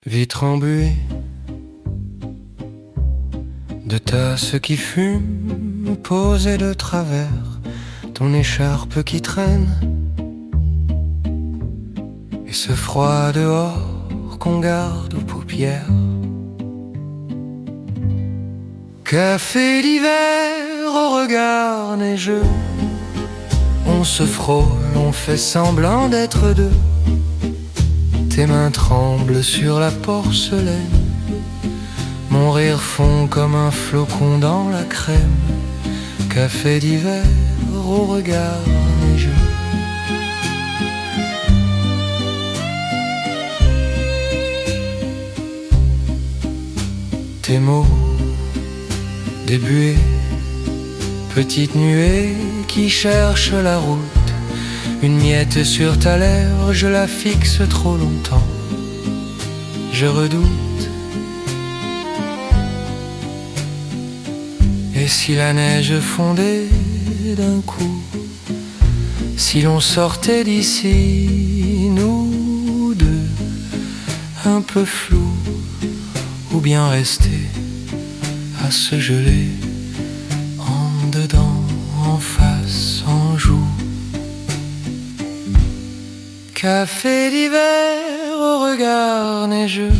Vitre embuée de tasses qui fument, posée de travers, ton écharpe qui traîne, et ce froid dehors qu'on garde aux paupières. Café d'hiver au regard neigeux, on se frôle, on fait semblant d'être deux. Tes mains tremblent sur la porcelaine, mon rire fond comme un flocon dans la crème. Café d'hiver au regard neigeux. Tes mots, des buées, petites nuées qui cherchent la route. Une miette sur ta lèvre, je la fixe trop longtemps. Je redoute. Et si la neige fondait d'un coup, si l'on sortait d'ici, nous deux, un peu flous, ou bien rester à se geler, en dedans, en face, en joue. Café d'hiver au regard neigeux.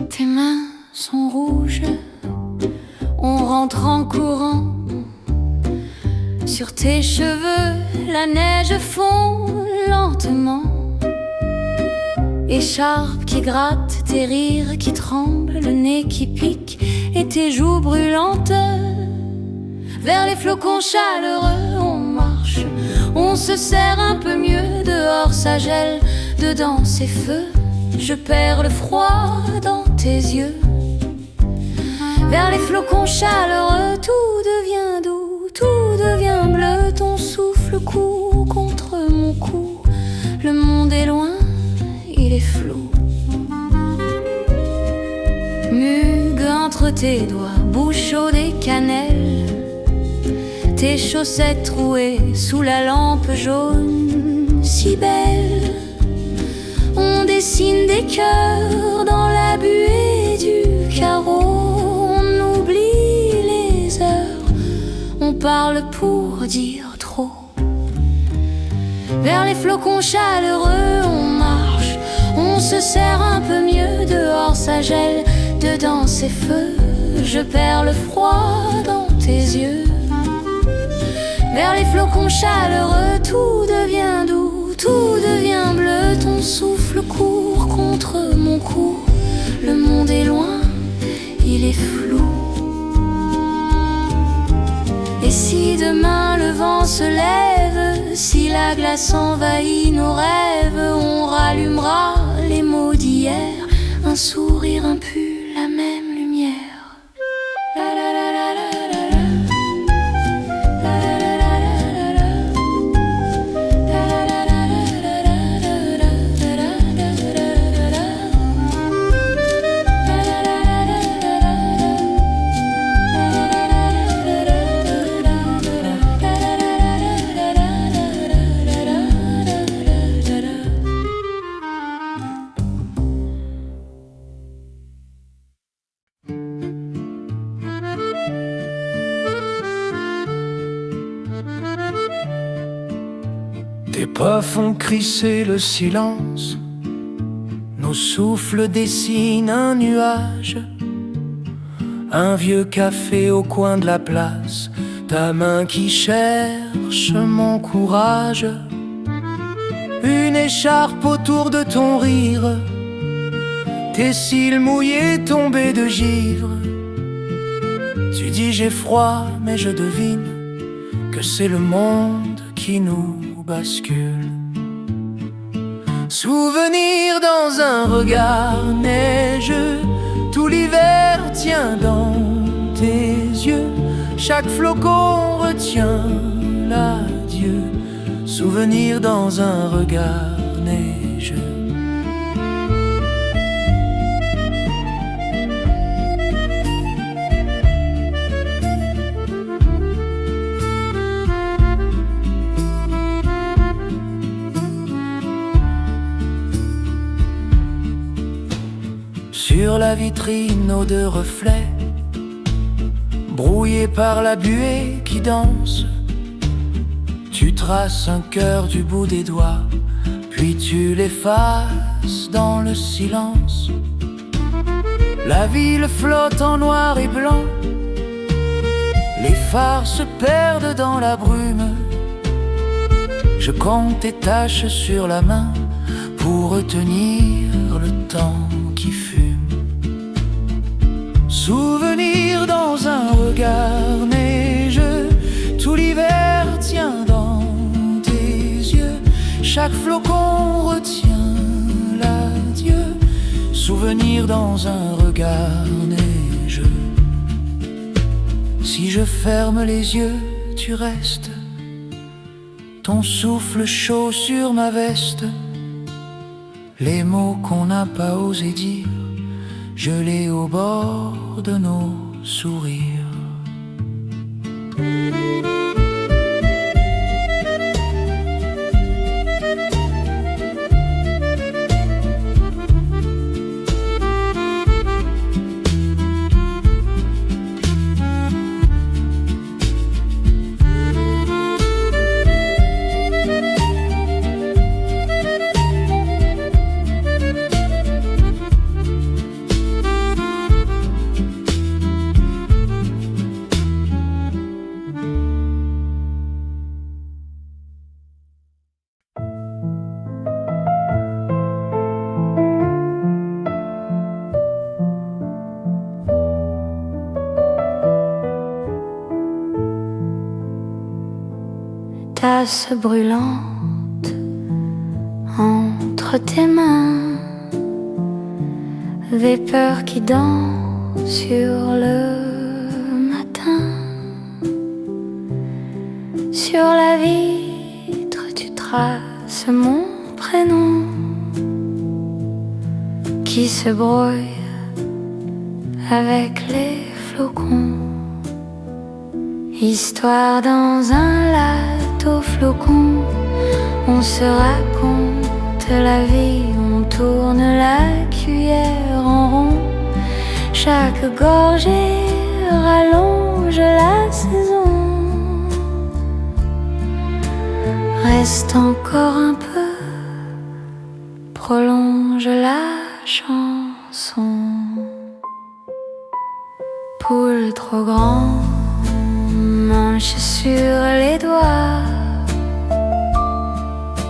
Tes mains sont rouges, on rentre en courant. Sur tes cheveux, la neige fond lentement. Écharpe qui gratte, tes rires qui tremblent, le nez qui pique et tes joues brûlantes. Vers les flocons chaleureux, on marche, on se serre un peu mieux. Dehors ça gèle, dedans c'est feu. Je perds le froid dans tes yeux. Vers les flocons chaleureux, tout devient doux, tout devient bleu. Ton souffle court contre mon cou. Le monde est loin, il est flou. Mugue entre tes doigts, bouche chaude et cannelle. Tes chaussettes trouées sous la lampe jaune, si belle. On dessine des cœurs dans la buée du carreau. On oublie les heures, on parle pour dire trop. Vers les flocons chaleureux, on marche, on se serre un peu mieux. Dehors ça gèle, dedans c'est feu. Je perds le froid dans tes yeux. Vers les flocons chaleureux, tout devient doux, tout devient bleu. Ton souffle court contre mon cou. Le monde est loin, il est flou. Et si demain le vent se lève, si la glace envahit nos rêves, on rallumera les mots d'hier. Un sourire impue, la même lumière. La la la la la la la. Tes pas font crisser le silence, nos souffles dessinent un nuage. Un vieux café au coin de la place, ta main qui cherche mon courage. Une écharpe autour de ton rire, tes cils mouillés tombés de givre. Tu dis j'ai froid, mais je devine que c'est le monde qui nous bascule. Souvenir dans un regard neigeux, tout l'hiver tient dans tes yeux. chaque flocon retient l'adieu, souvenir dans un regard neigeux. Sur la vitrine aux deux reflets, brouillé par la buée qui danse, tu traces un cœur du bout des doigts, puis tu l'effaces dans le silence. La ville flotte en noir et blanc, les phares se perdent dans la brume. Je compte tes taches sur la main pour retenir le temps qui fume. Souvenir dans un regard neigeux, tout l'hiver tient dans tes yeux, chaque flocon retient l'adieu, souvenir dans un regard neigeux. Si je ferme les yeux, tu restes, ton souffle chaud sur ma veste, les mots qu'on n'a pas osé dire, gelés au bord de nos sourires. Tasse brûlante entre tes mains, vapeur qui danse sur le matin. Sur la vitre tu traces mon prénom qui se brouille avec les flocons. Histoire dans un latte aux flocons, on se raconte la vie, on tourne la cuillère en rond. Chaque gorgée rallonge la saison. Reste encore un peu, prolonge la chanson. Poule trop grand, manche sur les doigts.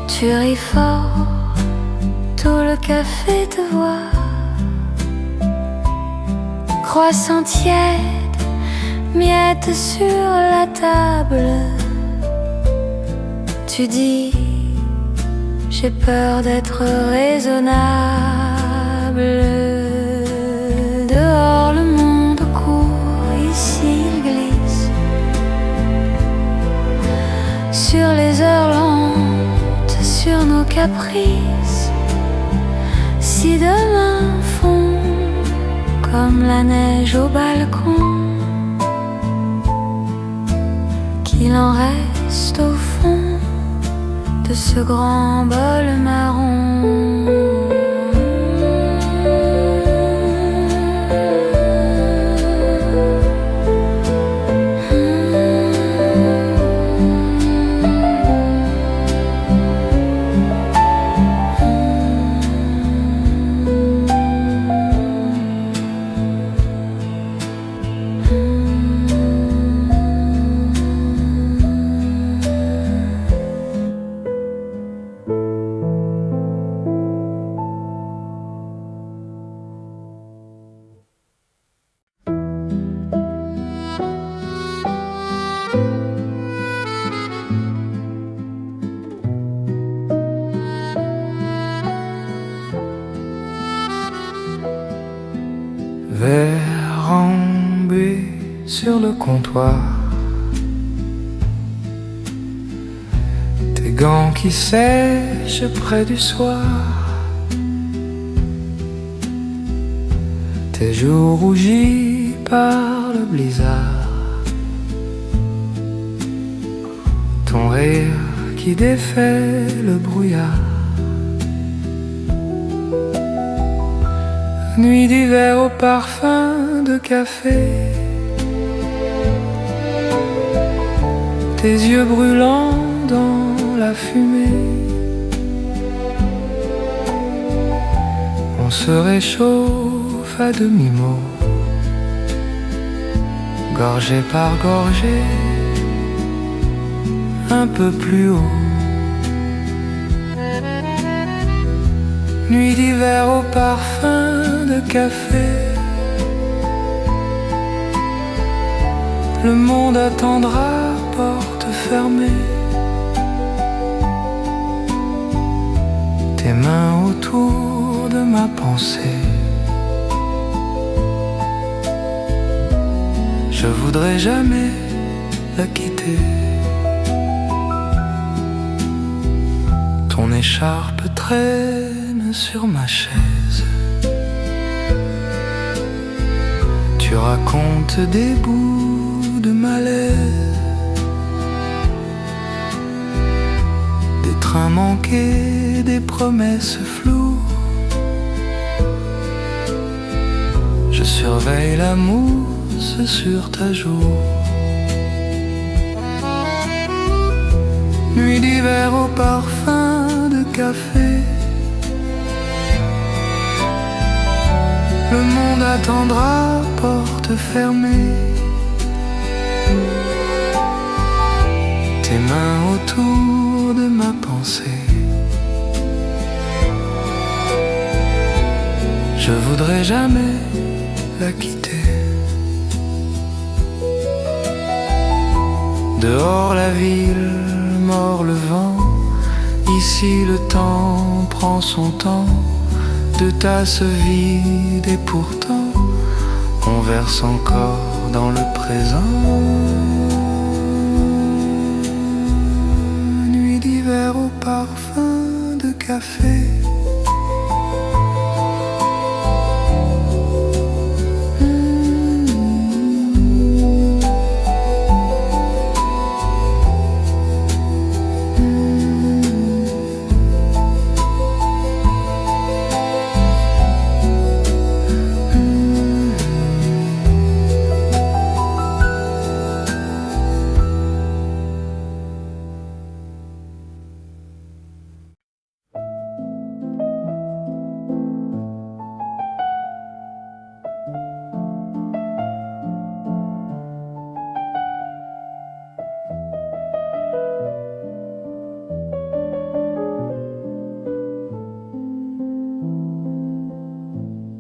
Tu ris fort, tout le café te voit. Croissant tiède, miettes sur la table. Tu dis, j'ai peur d'être raisonnable. Dehors le monde court, ici il glisse. Sur les heures lentes, sur nos caprices. Si demain fond comme la neige au balcon, qu'il en reste au fond de ce grand bol marron. Verre en buée sur le comptoir, gants qui sèchent près du soir, tes joues rougies par le blizzard, ton rire qui défait le brouillard. Nuit d'hiver au parfum de café, tes yeux brûlants dans la fumée. On se réchauffe à demi-mot, gorgée par gorgée, un peu plus haut. Nuit d'hiver au parfum de café, le monde attendra, porte fermée. Tes mains autour de ma pensée, je voudrais jamais la quitter. Ton écharpe traîne sur ma chaise, tu racontes des bouts de malaise, des trains manqués, des promesses floues. Je surveille la mousse sur ta joue. Nuit d'hiver au parfum de café, le monde attendra, porte fermée. Tes mains autour de ma pensée, je voudrais jamais la quitter. Dehors la ville, mord le vent. Ici le temps prend son temps, de tasses vides et pourtant on verse encore dans le présent. Nuit d'hiver au parfum de café,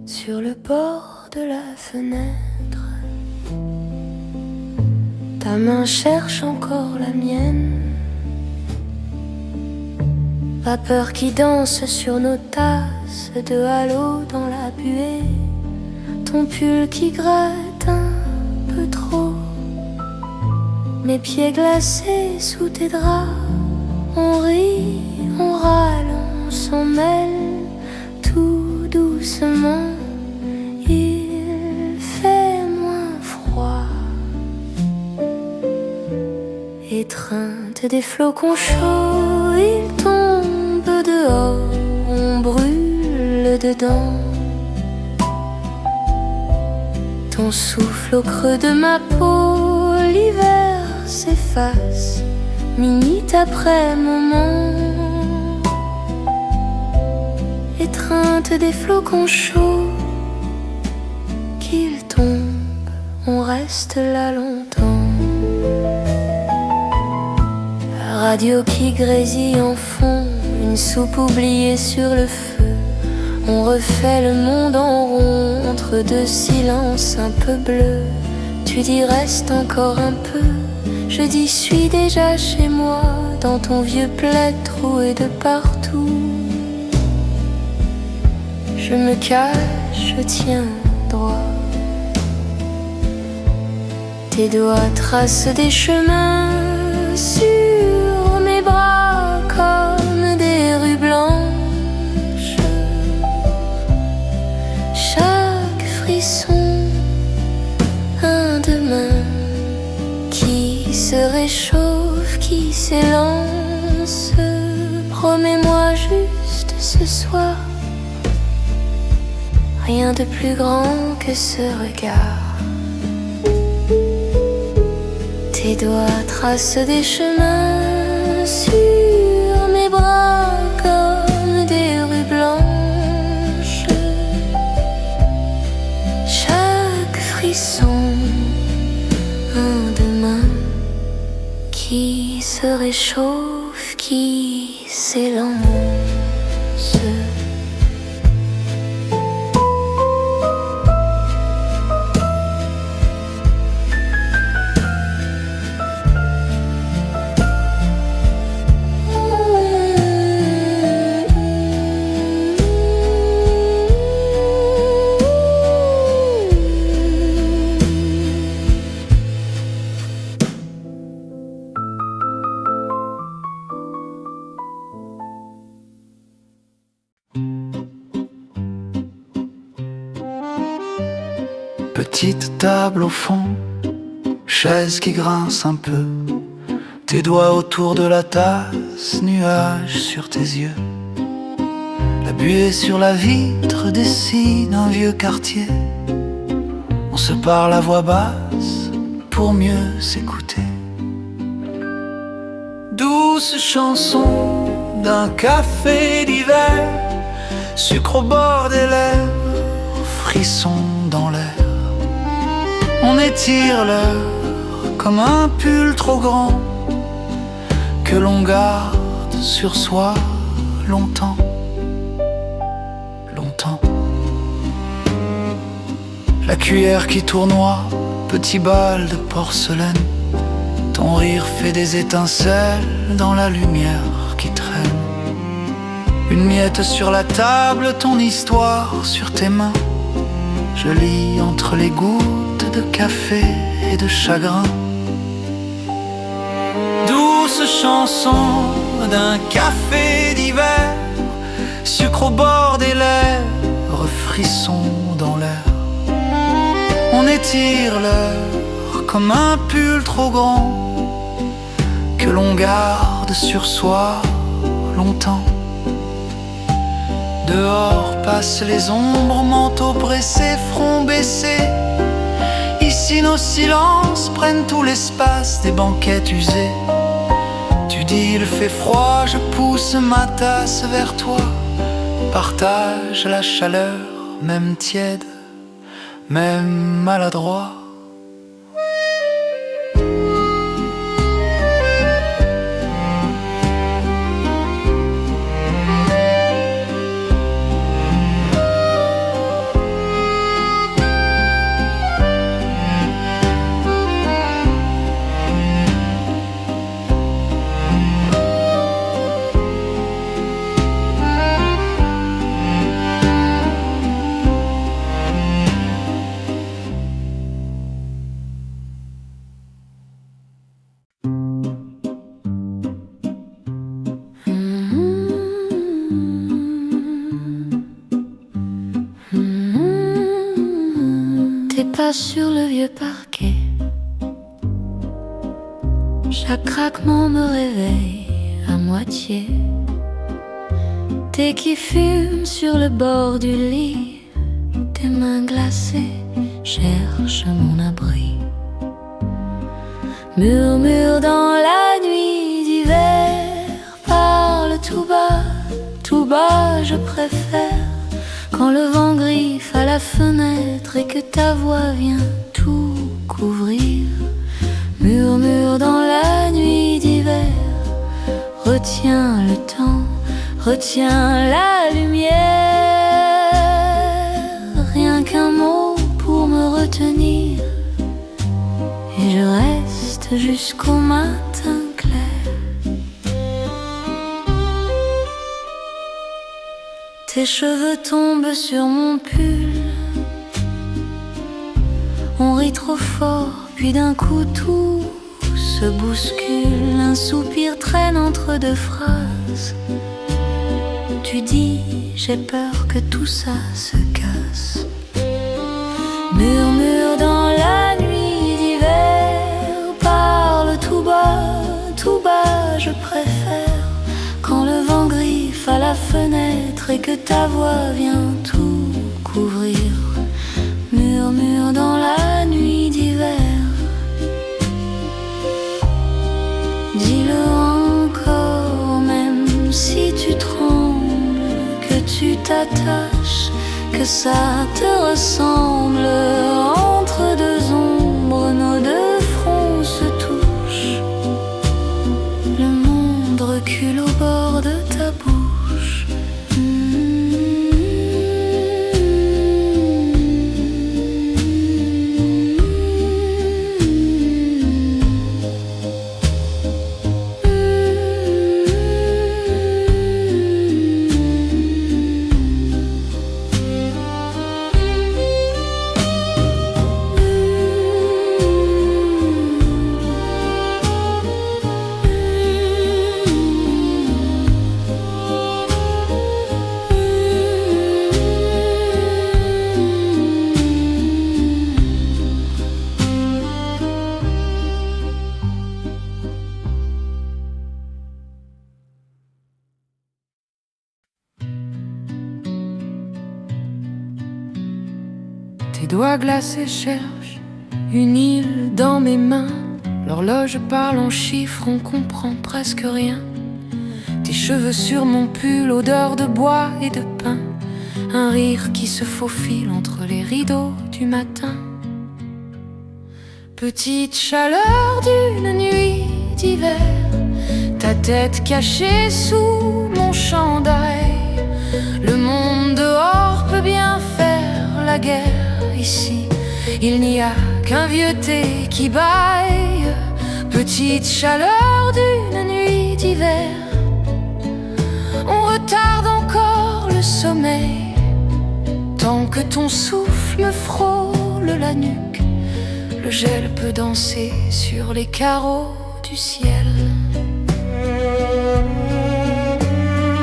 sur le bord de la fenêtre, ta main cherche encore la mienne. Vapeur qui danse sur nos tasses de halo dans la buée, ton pull qui gratte un peu trop, mes pieds glacés sous tes draps. On rit, on râle, on s'en mêle tout doucement. Il fait moins froid, étreinte des flocons chauds, ils tombent dehors, on brûle dedans. Ton souffle au creux de ma peau, l'hiver s'efface, minute après moment. Étreinte des flocons chauds, qu'ils tombent, on reste là longtemps. La radio qui grésille en fond, une soupe oubliée sur le feu. On refait le monde en rond, entre deux silences un peu bleus. Tu dis reste encore un peu, je dis suis déjà chez moi, dans ton vieux plaid troué de partout. Je me cache, je tiens droit. Tes doigts tracent des chemins sur mes bras se réchauffe, qui s'élance. Promets-moi juste ce soir, rien de plus grand que ce regard. Tes doigts tracent des chemins sur mes bras comme des rues blanches. Chaque frisson, un demain qui se réchauffe, qui s'élance. Petite table au fond, chaise qui grince un peu, tes doigts autour de la tasse, nuages sur tes yeux. La buée sur la vitre dessine un vieux quartier. On se parle à voix basse pour mieux s'écouter. Douce chanson d'un café d'hiver, sucre au bord des lèvres, frisson dans l'air. On étire l'heure comme un pull trop grand que l'on garde sur soi longtemps, longtemps. La cuillère qui tournoie, petit bal de porcelaine. Ton rire fait des étincelles dans la lumière qui traîne. Une miette sur la table, ton histoire sur tes mains. Je lis entre les gouttes de café et de chagrin. Douce chanson d'un café d'hiver, sucre au bord des lèvres, frisson dans l'air. On étire l'heure comme un pull trop grand que l'on garde sur soi longtemps. Dehors passent les ombres, manteaux pressés, front baissé. Ici nos silences prennent tout l'espace des banquettes usées. Tu dis il fait froid, je pousse ma tasse vers toi. Partage la chaleur, même tiède, même maladroit. Tes pas sur le vieux parquet, chaque craquement me réveille à moitié. Tes qui fument sur le bord du lit, tes mains glacées cherchent mon abri. Murmure dans la nuit d'hiver, parle tout bas je préfère. Quand le vent griffe à la fenêtre et que ta voix vient tout couvrir. Murmure dans la nuit d'hiver, retiens le temps, retiens la lumière. Rien qu'un mot pour me retenir, et je reste jusqu'au matin clair. Tes cheveux tombent sur mon pull, on rit trop fort, puis d'un coup tout se bouscule. Un soupir traîne entre deux phrases. Tu dis, j'ai peur que tout ça se casse. Murmure dans la nuit d'hiver, parle tout tout bas, je préfère quand le vent griffe à la fenêtre et que ta voix vient tout couvrir. Murmure dans la nuit d'hiver. Dis-le encore, même si tu trembles, que tu t'attaches, que ça te ressemble. Entre deux ombres, nos deux fronts se touchent. Le monde recule au bord de ta bouche. Tes doigts glacés cherchent une île dans mes mains. L'horloge parle en chiffres, on comprend presque rien. Tes cheveux sur mon pull, odeur de bois et de pain. Un rire qui se faufile entre les rideaux du matin. Petite chaleur d'une nuit d'hiver, ta tête cachée sous mon chandail. Le monde dehors peut bien faire la guerre. Ici, il n'y a qu'un vieux thé qui bâille. Petite chaleur d'une nuit d'hiver, on retarde encore le sommeil. Tant que ton souffle me frôle la nuque, le gel peut danser sur les carreaux du ciel.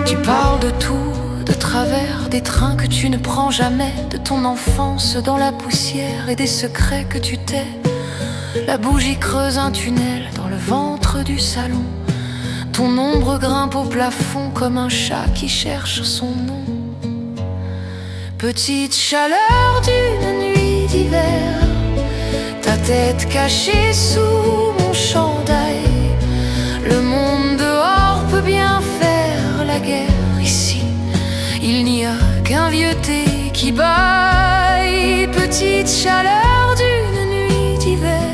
Tu parles de tout, de travers des trains que tu ne prends jamais, de ton enfance dans la poussière et des secrets que tu tais. La bougie creuse un tunnel dans le ventre du salon. Ton ombre grimpe au plafond comme un chat qui cherche son nom. Petite chaleur d'une nuit d'hiver, ta tête cachée sous mon chandail. Le monde dehors peut bien faire la guerre. Ici, il n'y a qu'un vieux thé qui bâille. Petite chaleur d'une nuit d'hiver,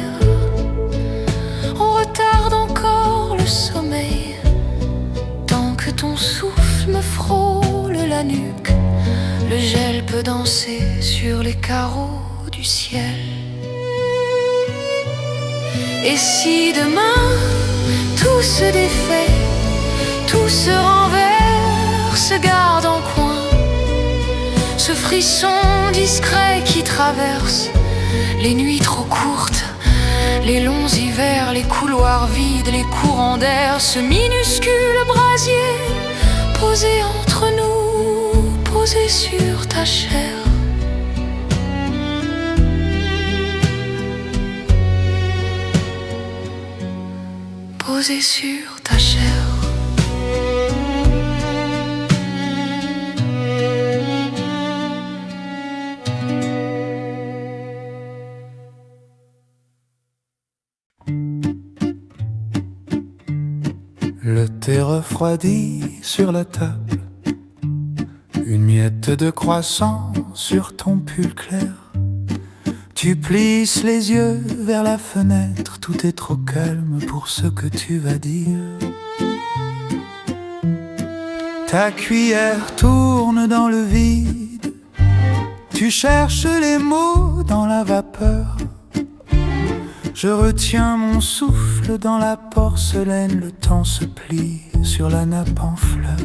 on retarde encore le sommeil. Tant que ton souffle me frôle la nuque, le gel peut danser sur les carreaux du ciel. Et si demain tout se défait, tout se renverse, se garde en coin, ce frisson discret qui traverse les nuits trop courtes, les longs hivers, les couloirs vides, les courants d'air, ce minuscule brasier posé entre nous, posé sur ta chair. Posé sur ta chair. Le thé refroidi sur la table, une miette de croissant sur ton pull clair. Tu plisses les yeux vers la fenêtre, tout est trop calme pour ce que tu vas dire. Ta cuillère tourne dans le vide, tu cherches les mots dans la vapeur. Je retiens mon souffle dans la porcelaine, le temps se plie sur la nappe en fleurs.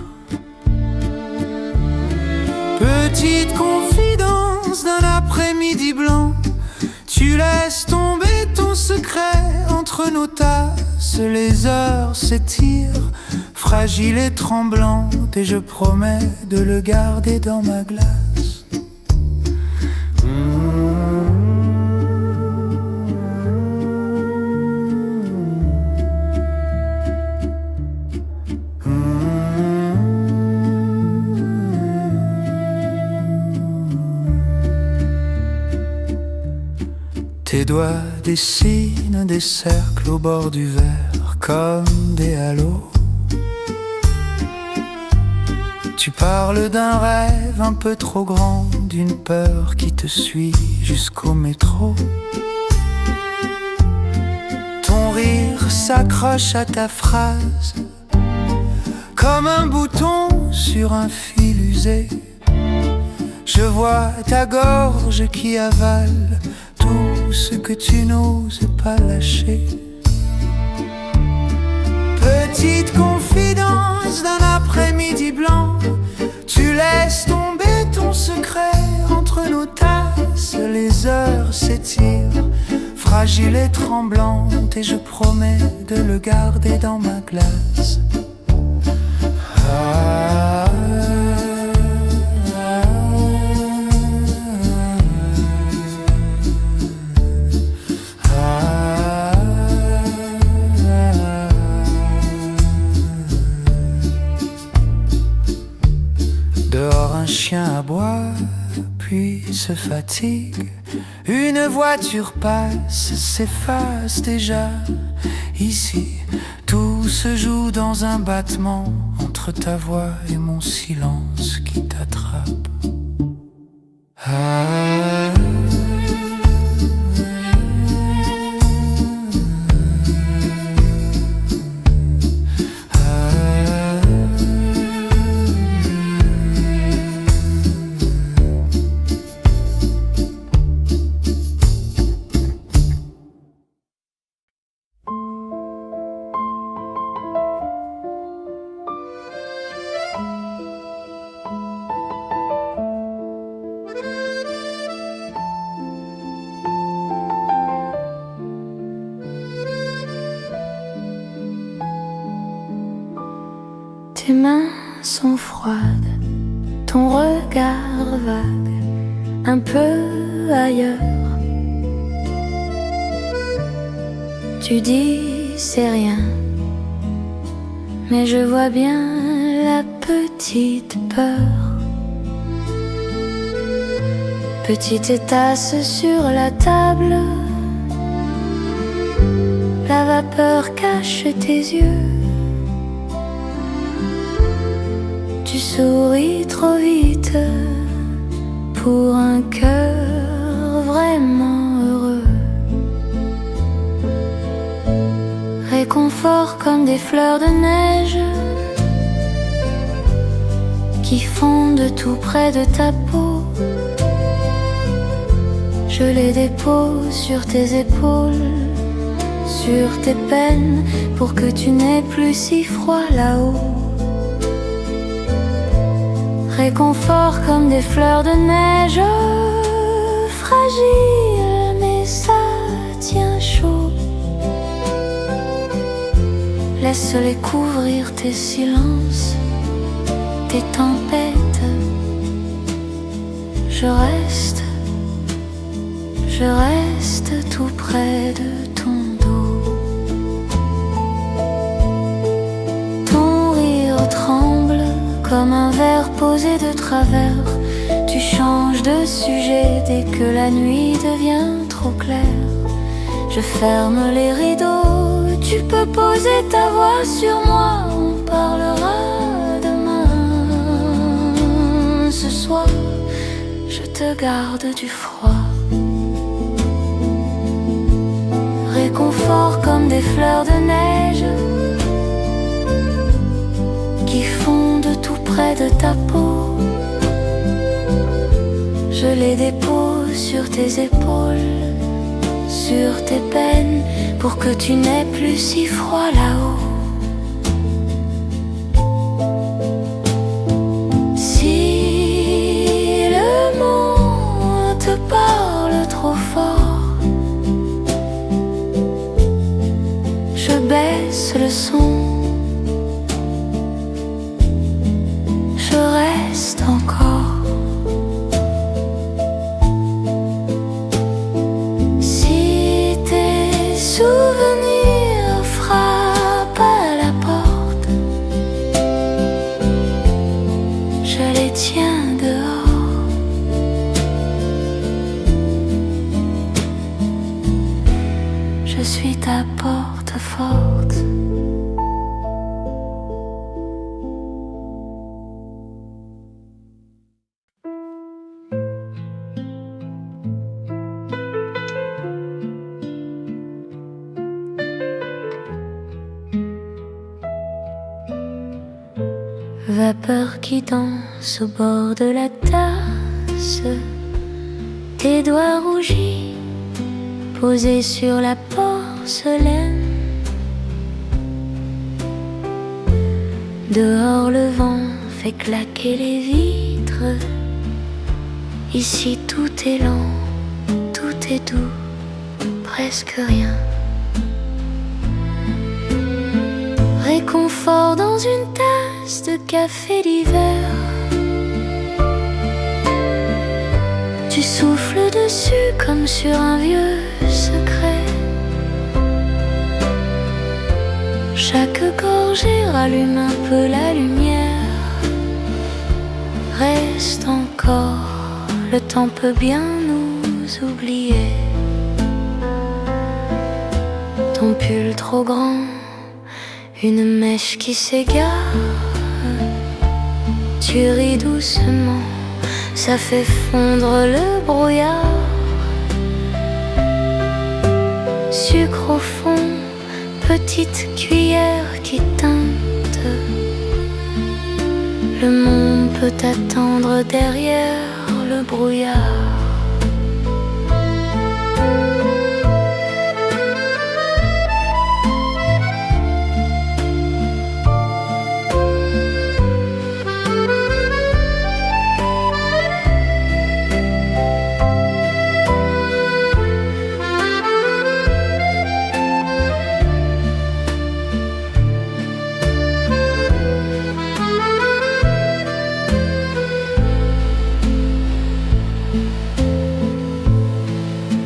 Petite confidence d'un après-midi blanc, tu laisses tomber ton secret entre nos tasses. Les heures s'étirent, fragiles et tremblantes, et je promets de le garder dans ma glace. Tes doigts dessinent des cercles au bord du verre comme des halos. Tu parles d'un rêve un peu trop grand, d'une peur qui te suit jusqu'au métro. Ton rire s'accroche à ta phrase comme un bouton sur un fil usé. Je vois ta gorge qui avale tout ce que tu n'oses pas lâcher. Petite confidence d'un après-midi blanc, tu laisses tomber ton secret entre nos tasses. Les heures s'étirent, fragiles et tremblantes, et je promets de le garder dans ma glace. Ah, dehors un chien aboie, puis se fatigue. Une voiture passe, s'efface déjà. Ici, tout se joue dans un battement entre ta voix et mon silence qui t'attrape. Ah, Tes mains sont froides, ton regard vague, un peu ailleurs. Tu dis c'est rien, mais je vois bien la petite peur. Petite tasse sur la table, la vapeur cache tes yeux. Tu souris trop vite pour un cœur vraiment heureux. Réconfort comme des fleurs de neige qui fondent tout près de ta peau. Je les dépose sur tes épaules, sur tes peines, pour que tu n'aies plus si froid là-haut. Réconfort comme des fleurs de neige, fragiles mais ça tient chaud. Laisse-les couvrir tes silences, tes tempêtes. Je reste tout près de ton dos. Ton rire tremble comme un verre posé de travers. Tu changes de sujet dès que la nuit devient trop claire. Je ferme les rideaux, tu peux poser ta voix sur moi. On parlera demain. Ce soir, je te garde du froid. Réconfort comme des fleurs de neige qui fondent tout près de ta peau. Je les dépose sur tes épaules, sur tes peines, pour que tu n'aies plus si froid là-haut. Si le monde te parle trop fort, je baisse le son. Je reste encore. Si tes souvenirs frappent Vapeur qui danse au bord de la tasse, tes doigts rougis posés sur la porcelaine. Dehors le vent fait claquer les vitres. Ici tout est lent, tout est doux, presque rien. Réconfort dans une tasse de café d'hiver. Tu souffles dessus comme sur un vieux secret. Chaque gorgée rallume un peu la lumière. Reste encore, le temps peut bien nous oublier. Ton pull trop grand, une mèche qui s'égare. Tu ris doucement, ça fait fondre le brouillard. Sucre au fond, petite cuillère qui teinte. Le monde peut attendre derrière le brouillard.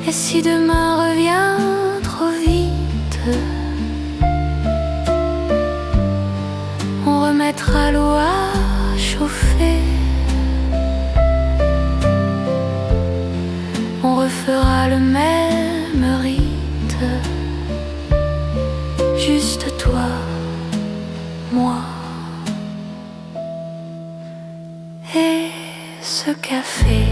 Et si demain revient trop vite, on remettra l'eau à chauffer. On refera le même rite. Juste toi, moi et ce café.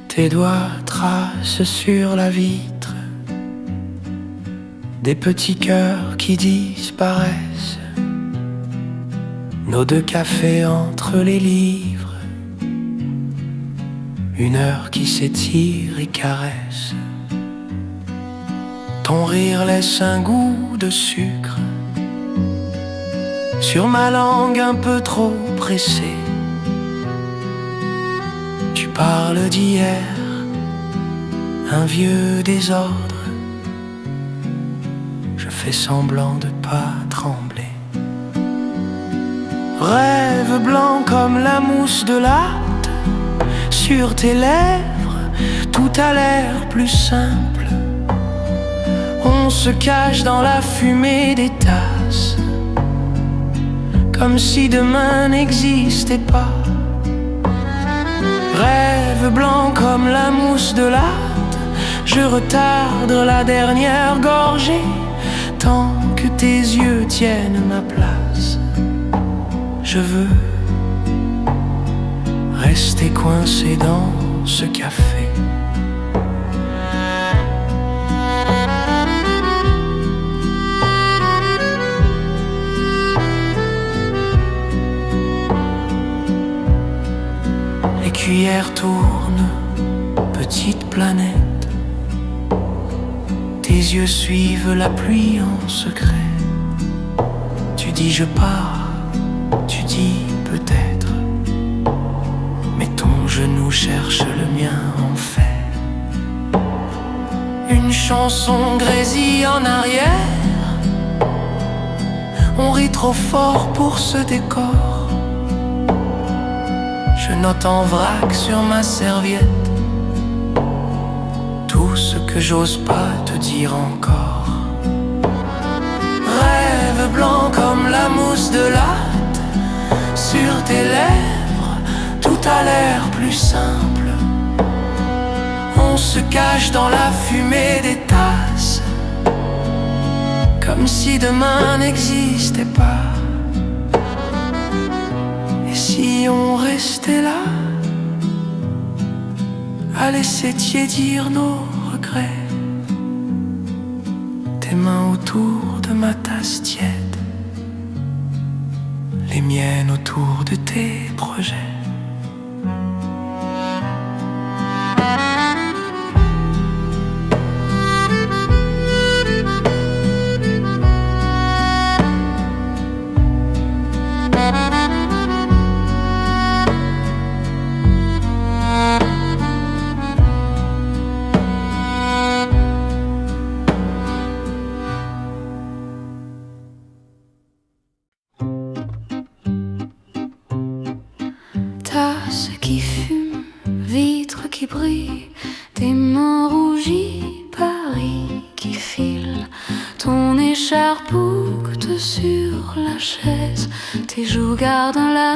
Tes doigts tracent sur la vitre des petits cœurs qui disparaissent. Nos deux cafés entre les livres, une heure qui s'étire et caresse. Ton rire laisse un goût de sucre sur ma langue un peu trop pressée. Tu parles d'hier, un vieux désordre. Je fais semblant de pas trembler. Rêve blanc comme la mousse de latte sur tes lèvres, tout a l'air plus simple. On se cache dans la fumée des tasses, comme si demain n'existait pas. Rêve blanc comme la mousse de latte, je retarde la dernière gorgée, tant que tes yeux tiennent ma place. Je veux rester coincé dans ce café. Les cuillères tournent, petite planète. Tes yeux suivent la pluie en secret. Tu dis je pars, tu dis peut-être, mais ton genou cherche le mien en fait. Une chanson grésille en arrière. On rit trop fort pour ce décor. Je note en vrac sur ma serviette tout ce que j'ose pas te dire encore. Rêve blanc comme la mousse de latte sur tes lèvres, tout a l'air plus simple. On se cache dans la fumée des tasses, comme si demain n'existait pas. Et si on restait là, à laisser tiédir nos regrets, tes mains autour de ma tasse tiède, les miennes autour de tes projets. Tasse qui fume, vitre qui brille, tes mains rougies, Paris qui file, ton écharpe boucte sur la chaise, tes joues gardent la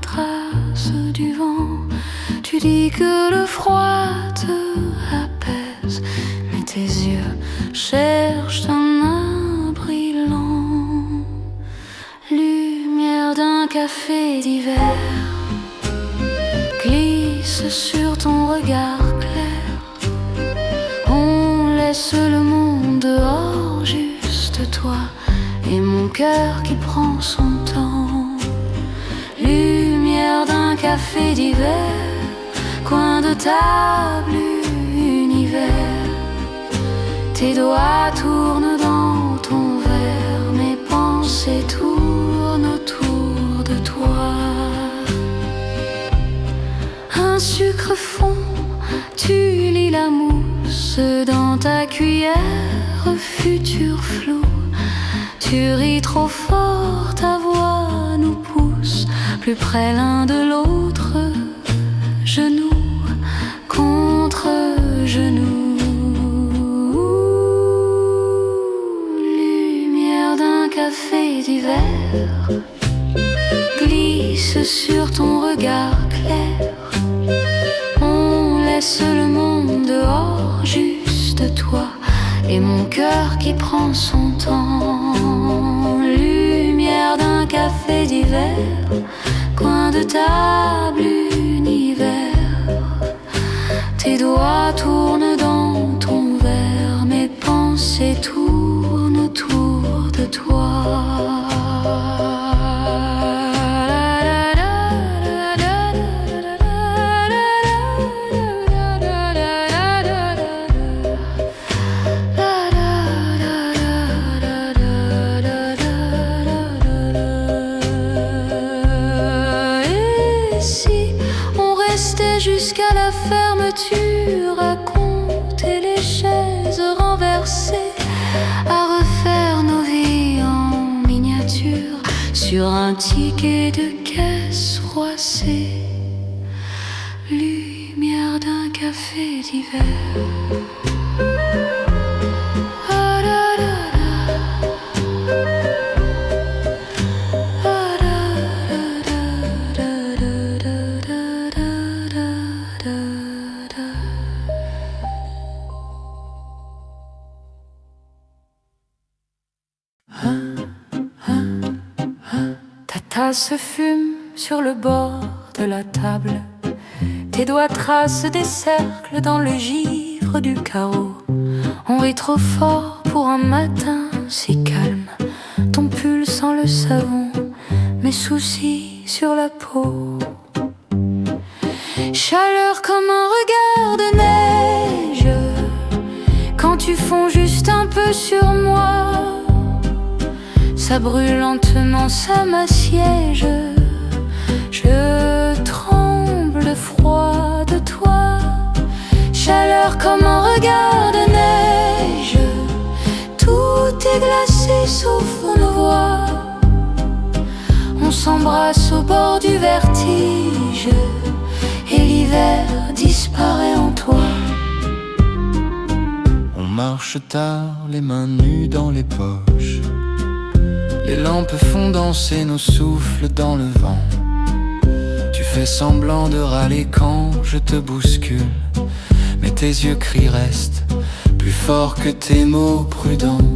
trace du vent. Tu dis que le froid te apaise, mais tes yeux cherchent un abri lent. Lumière d'un café d'hiver glisse sur ton regard clair. On laisse le monde dehors, juste toi et mon cœur qui prend son temps. Lumière d'un café d'hiver, coin de table, univers. Tes doigts tournent dans ton verre, mes pensées tournent autour de toi. Un sucre fond, tu lis la mousse dans ta cuillère, futur flou. Tu ris trop fort, ta voix nous pousse plus près l'un de l'autre, genou contre genou. Lumière d'un café d'hiver glisse sur ton regard clair. On laisse le monde dehors, juste toi et mon cœur qui prend son temps. Lumière d'un café d'hiver, coin de table, univers. Tes doigts tournent dans ton verre, mes pensées tournent autour de toi. Jusqu'à la fermeture, à compter les chaises renversées, à refaire nos vies en miniature sur un ticket de caisse froissé. Lumière d'un café d'hiver. Ta tasse fume sur le bord de la table. Tes doigts tracent des cercles dans le givre du carreau. On rit trop fort pour un matin si calme. Ton pull sent le savon, mes soucis sur la peau. Chaleur comme un regard de neige quand tu fonds juste un peu sur moi. Ça brûle lentement, ça m'assiège. Je tremble de froid de toi. Chaleur comme un regard de neige. Tout est glacé sauf nos voix. On s'embrasse au bord du vertige et l'hiver disparaît en toi. On marche marches tard, les mains nues dans les poches. Les lampes font danser nos souffles dans le vent. Tu fais semblant de râler quand je te bouscule, mais tes yeux crient restent plus fort que tes mots prudents.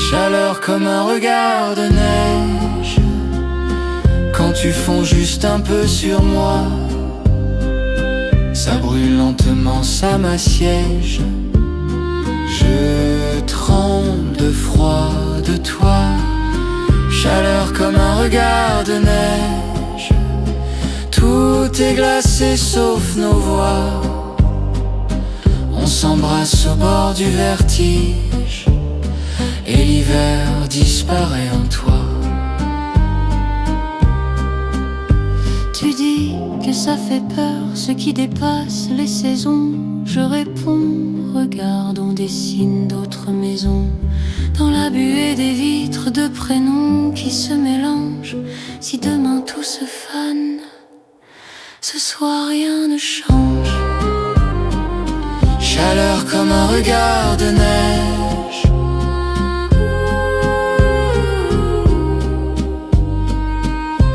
Chaleur comme un regard de neige quand tu fonds juste un peu sur moi. Ça brûle lentement, ça m'assiège. Je tremble de froid de toi. Chaleur comme un regard de neige. Tout est glacé sauf nos voix. On s'embrasse au bord du vertige et l'hiver disparaît en toi. Tu dis que ça fait peur, ce qui dépasse les saisons. Je réponds, regarde, on dessine d'autres maisons. Dans la buée des vitres de prénoms qui se mélangent. Si demain tout se fane, ce soir rien ne change. Chaleur comme un regard de neige.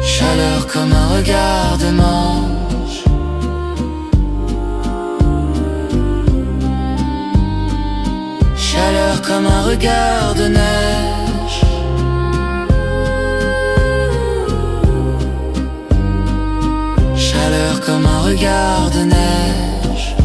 Chaleur comme un regard de manche. Chaleur comme un regard de neige. Chaleur comme un regard de neige.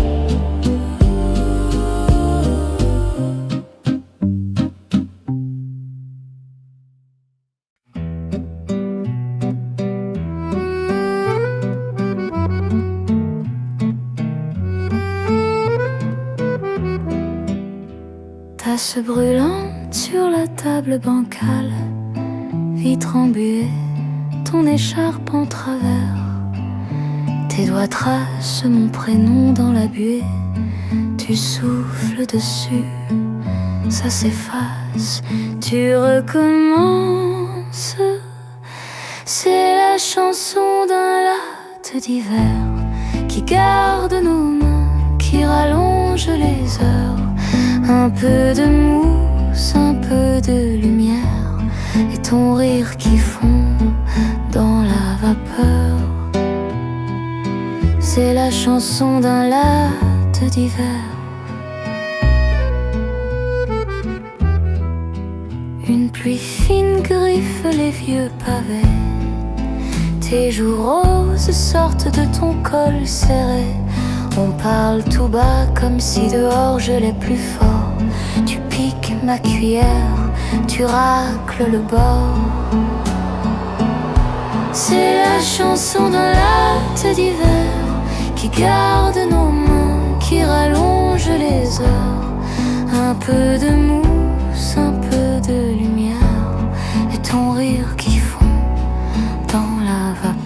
Tasse brûlante sur la table bancale, vitre embuée, ton écharpe en travers. Tes doigts tracent mon prénom dans la buée. Tu souffles dessus, ça s'efface, tu recommences. C'est la chanson d'un latte d'hiver qui garde nos mains, qui rallonge les heures. Un peu de mousse, un peu de lumière, et ton rire qui fond dans la vapeur. C'est la chanson d'un latte d'hiver. Une pluie fine griffe les vieux pavés. Tes joues roses sortent de ton col serré. On parle tout bas comme si dehors je l'ai plus fort. Tu piques ma cuillère, tu racles le bord. C'est la chanson d'un latte d'hiver qui garde nos mains, qui rallonge les heures. Un peu de mousse, un peu de lumière, et ton rire qui fond dans la vapeur.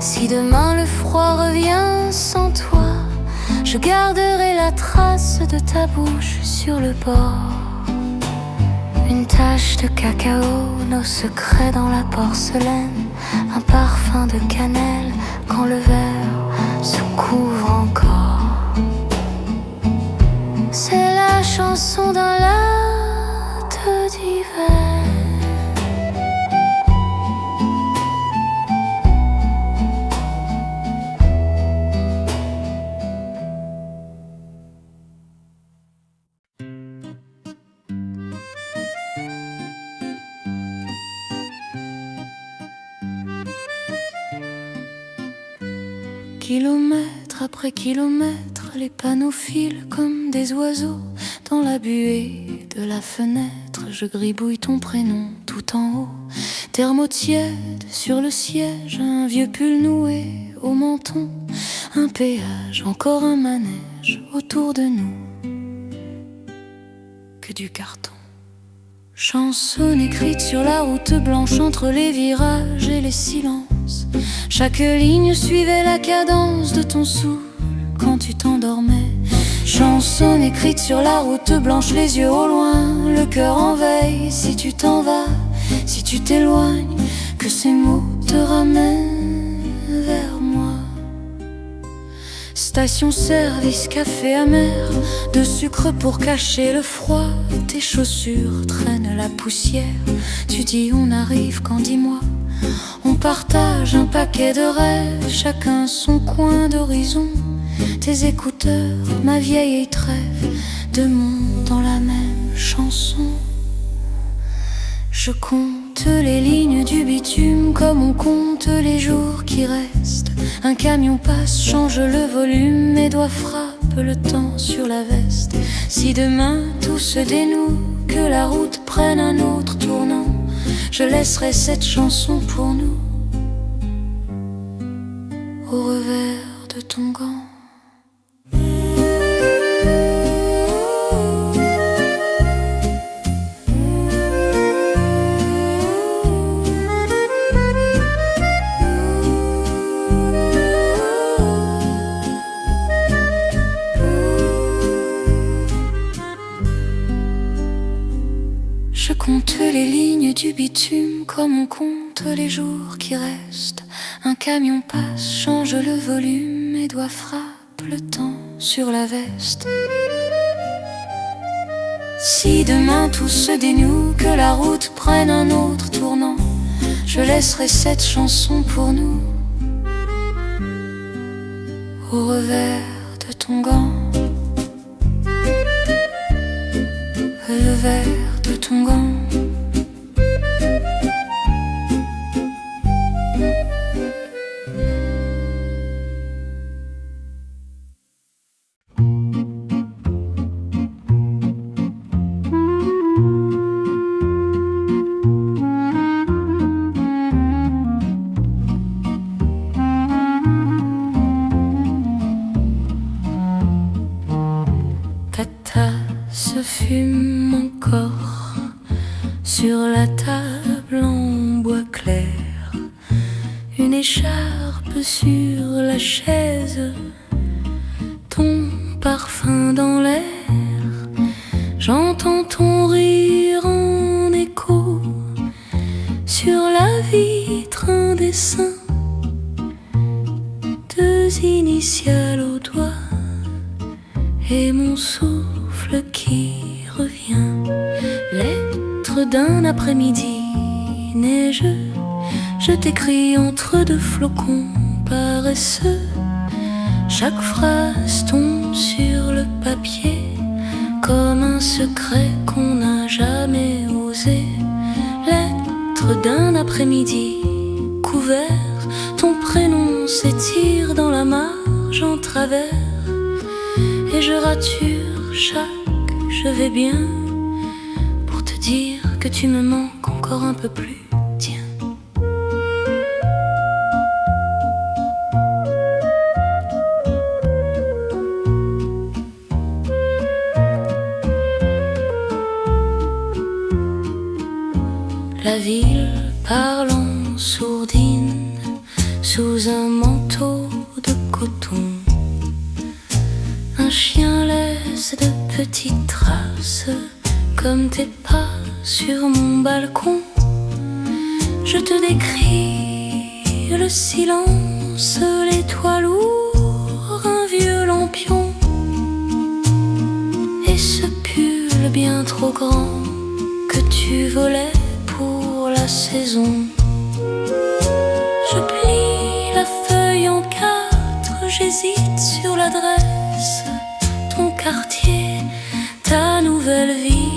Si demain le froid revient sans toi, je garderai la trace de ta bouche sur le bord. Une tache de cacao, nos secrets dans la porcelaine. Un parfum de cannelle quand le verre se couvre encore. C'est la chanson d'un latte d'hiver. Kilomètre après kilomètre, les panneaux filent comme des oiseaux. Dans la buée de la fenêtre, je gribouille ton prénom tout en haut. Thermo tiède sur le siège, un vieux pull noué au menton. Un péage, encore un manège autour de nous. Que du carton. Chanson écrite sur la route blanche entre les virages et les silences. Chaque ligne suivait la cadence de ton souffle quand tu t'endormais. Chanson écrite sur la route blanche, les yeux au loin, le cœur en veille. Si tu t'en vas, si tu t'éloignes, que ces mots te ramènent vers moi. Station-service, café amer, de sucre pour cacher le froid. Tes chaussures traînent la poussière. Tu dis on arrive quand, dis-moi, on partage un paquet de rêves, chacun son coin d'horizon. Tes écouteurs, ma vieille trêve, deux mondes dans la même chanson. Je compte les lignes du bitume comme on compte les jours qui restent. Un camion passe, change le volume, mes doigts frappent le temps sur la veste. Si demain tout se dénoue, que la route prenne un autre tournant, je laisserai cette chanson pour nous, au revers de ton gant. Je compte les lignes du bitume comme on compte les jours qui restent. Un camion passe, change le volume, mes doigts frappent le temps sur la veste. Si demain tout se dénoue, que la route prenne un autre tournant, je laisserai cette chanson pour nous, au revers de ton gant. Le verre de ton gant. Ta tasse fume encore sur la table en bois clair, une écharpe sur la chaise, ton parfum dans l'air. J'entends ton rire en écho sur la vitre, un dessin, deux initiales au doigt et mon souffle qui revient. Lettre d'un après-midi neigeux, je t'écris entre deux flocons paresseux. Chaque phrase tombe sur le papier comme un secret qu'on n'a jamais osé. Lettre d'un après-midi couvert, ton prénom s'étire dans la marge en travers. Et je rature chaque je vais bien pour te dire que tu me manques encore un peu plus. Tiens. La ville parle en sourdine sous un manteau de coton. Un chien laisse de petites traces comme tes pas sur mon balcon. Je te décris le silence, les toits lourds, un vieux lampion et ce pull bien trop grand que tu volais pour la saison. Je plie la feuille en quatre, j'hésite sur l'adresse, ton quartier, ta nouvelle vie,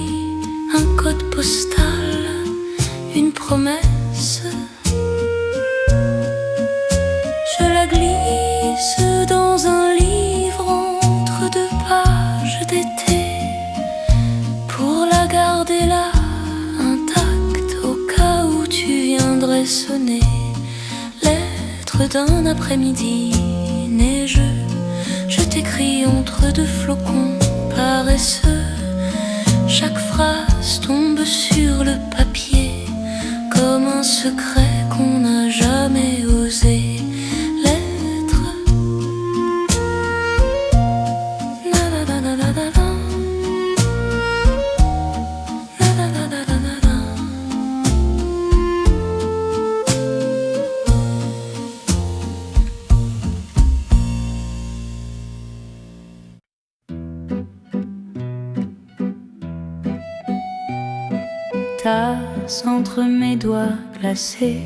un code postal, une promesse. Je la glisse dans un livre entre deux pages d'été pour la garder là, intacte au cas où tu viendrais sonner. Lettre d'un après-midi neigeux, je t'écris entre deux flocons paresseux. Chaque phrase tombe sur le papier comme un secret qu'on n'a jamais osé. oser l'être. Na na na na na na na. Na na na na na na na. Tasse entre mes doigts glacés,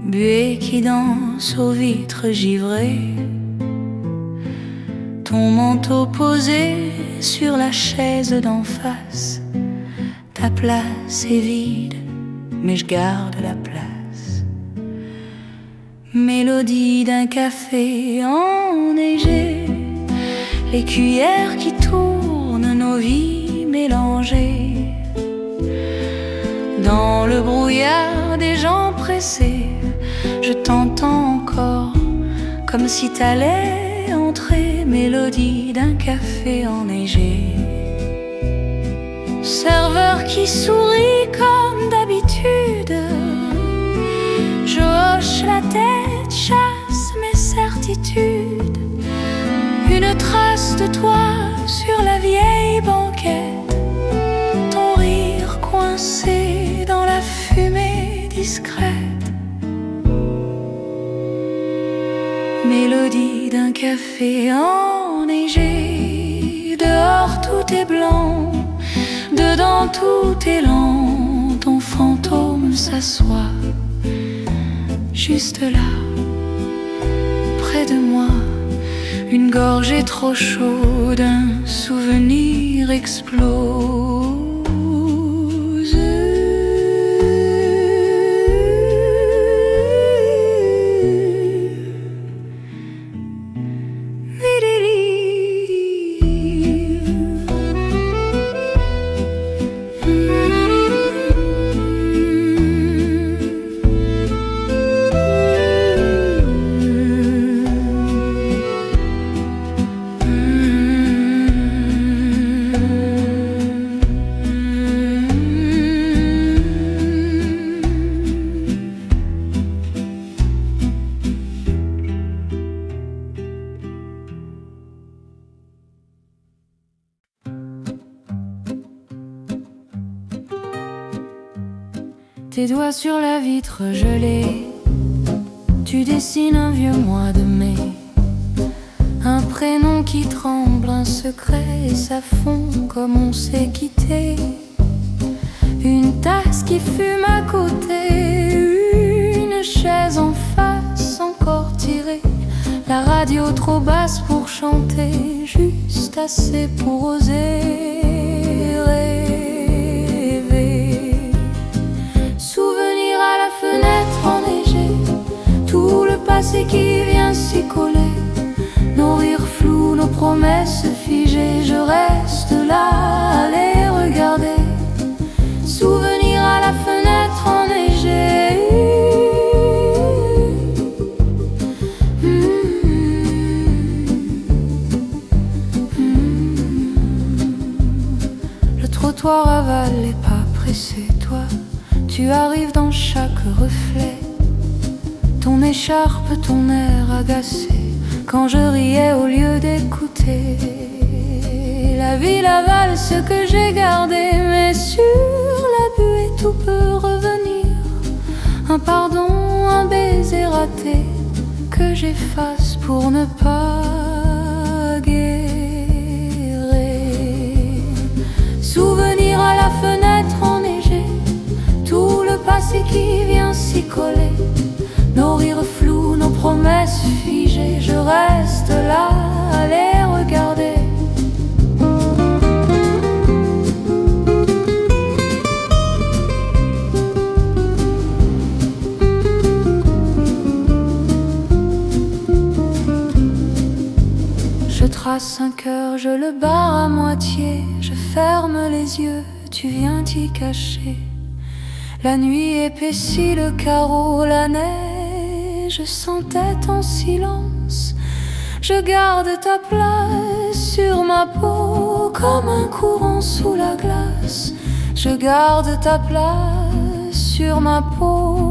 buée qui danse aux vitres givrées, ton manteau posé sur la chaise d'en face. Ta place est vide, mais je garde la place. Mélodie d'un café enneigé, les cuillères qui tournent, nos vies mélangées. Dans le brouillard des gens pressés, je t'entends encore, comme si t'allais entrer. Mélodie d'un café enneigé. Serveur qui sourit comme d'habitude, je hoche la tête, chasse mes certitudes. Une trace de toi sur la vieille banquette, ton rire coincé dans la fumée discrète. Mélodie d'un café enneigé, dehors tout est blanc, dedans tout est lent. Ton fantôme s'assoit juste là, près de moi. Une gorgée trop chaude, un souvenir explose. Tes doigts sur la vitre gelée, tu dessines un vieux mois de mai, un prénom qui tremble, un secret, et ça fond comme on s'est quitté. Une tasse qui fume à côté, une chaise en face encore tirée, la radio trop basse pour chanter, juste assez pour oser rêver. Souvenir à la fenêtre enneigée, tout le passé qui vient s'y coller, nos rires flous, nos promesses figées, je reste là à les regarder. Souvenir à la fenêtre enneigée. Le trottoir avale les pas pressés, toi, tu arrives dans chaque reflet. Ton écharpe, ton air agacé, quand je riais au lieu d'écouter. La ville avale ce que j'ai gardé, mais sur la buée tout peut revenir. Un pardon, un baiser raté, que j'efface pour ne pas guérir. Souvenir à la fenêtre enneigée, tout le passé qui vient s'y coller, nos rires flous, nos promesses figées, je reste là à les regarder. Je trace un cœur, je le barre à moitié, je ferme les yeux, tu viens t'y cacher. La nuit épaissit le carreau, la neige s'entête en silence. Je garde ta place sur ma peau comme un courant sous la glace. Je garde ta place sur ma peau